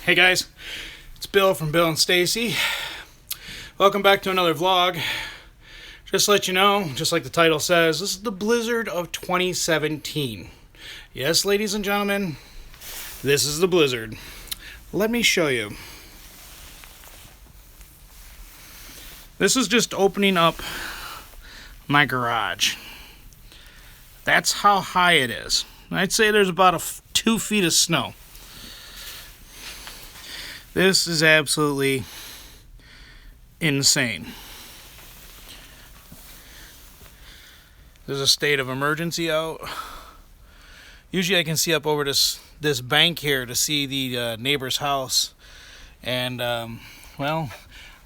Hey guys, it's Bill from Bill and Stacy. Welcome back to another vlog. Just to let you know, just like the title says, this is the blizzard of 2017. Yes, ladies and gentlemen, this is the blizzard. Let me show you. This is just opening up my garage. That's how high it is. I'd say there's about 2 feet of snow. This is absolutely insane. There's a state of emergency out. Usually I can see up over this bank here to see the neighbor's house. And, well,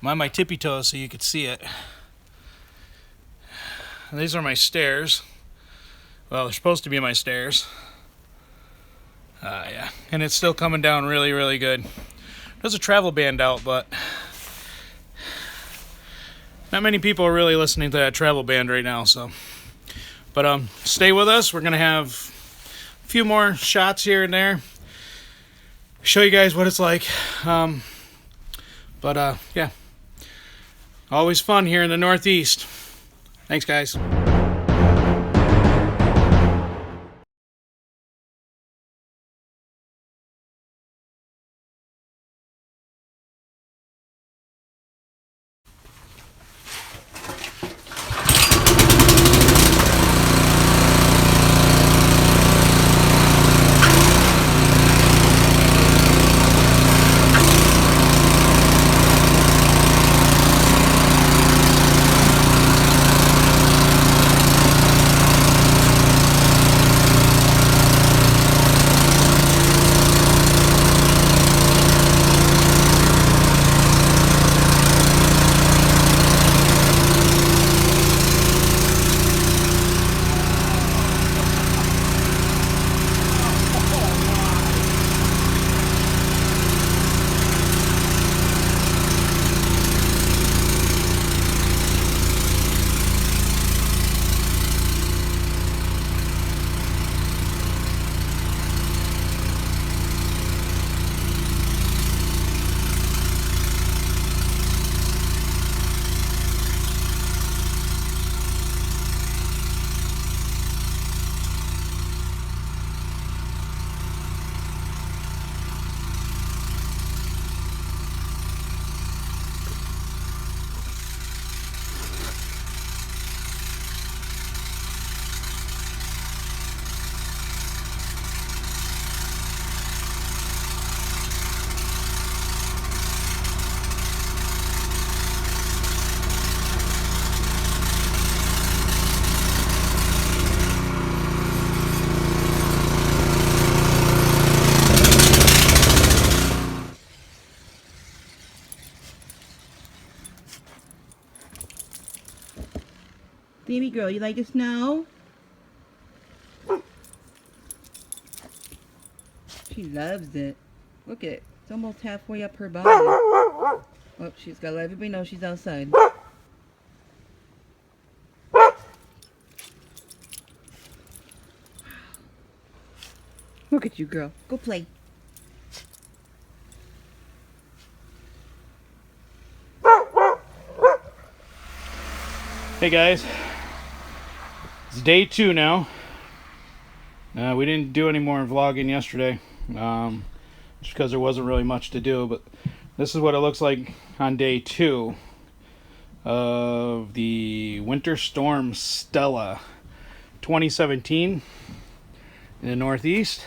I'm on my tippy toes so you could see it. And these are my stairs. Well, they're supposed to be my stairs. Yeah. And it's still coming down really, really good. There's a travel band out, but not many people are really listening to that travel band right now, so. But stay with us. We're gonna have a few more shots here and there. Show you guys what it's like. Yeah. Always fun here in the Northeast. Thanks, guys. Baby girl, you like the snow? She loves it. Look at it. It's almost halfway up her body. Oh, she's got to let everybody know she's outside. Look at you, girl. Go play. Hey guys. It's day 2 now. We didn't do any more vlogging yesterday, just because there wasn't really much to do, but this is what it looks like on day 2 of the winter storm Stella 2017 in the Northeast.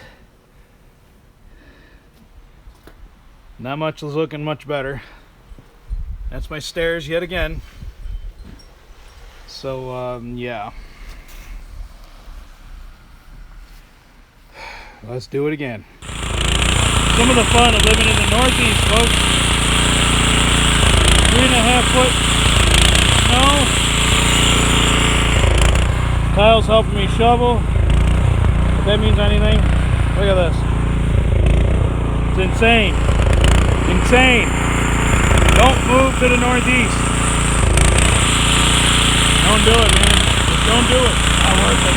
Not much is looking much better. That's my stairs yet again. So, yeah. Let's do it again. Some of the fun of living in the Northeast, folks. 3.5 foot snow. Kyle's helping me shovel. If that means anything, look at this. It's insane. Insane. Don't move to the Northeast. Don't do it, man. Just don't do it. Not worth it.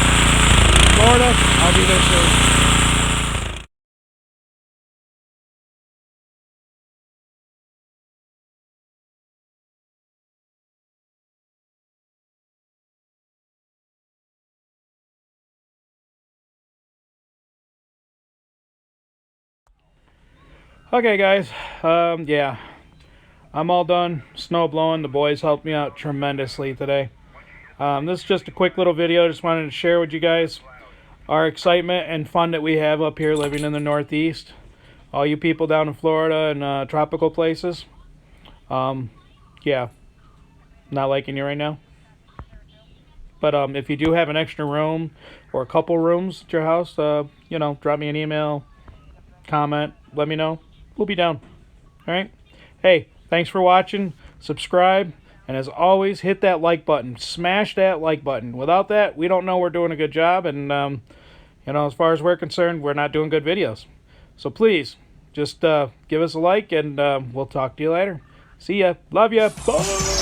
Florida, I'll be there soon. Okay, guys. Yeah, I'm all done snow blowing. The boys helped me out tremendously today. This is just a quick little video. Just wanted to share with you guys our excitement and fun that we have up here living in the Northeast. All you people down in Florida and tropical places. Yeah, not liking you right now. But if you do have an extra room or a couple rooms at your house, you know, drop me an email, comment, let me know. We'll be down. All right. Hey, thanks for watching. Subscribe. And as always, hit that like button. Smash that like button. Without that, we don't know we're doing a good job. And, you know, as far as we're concerned, we're not doing good videos. So please, just give us a like, and we'll talk to you later. See ya. Love ya. Bye.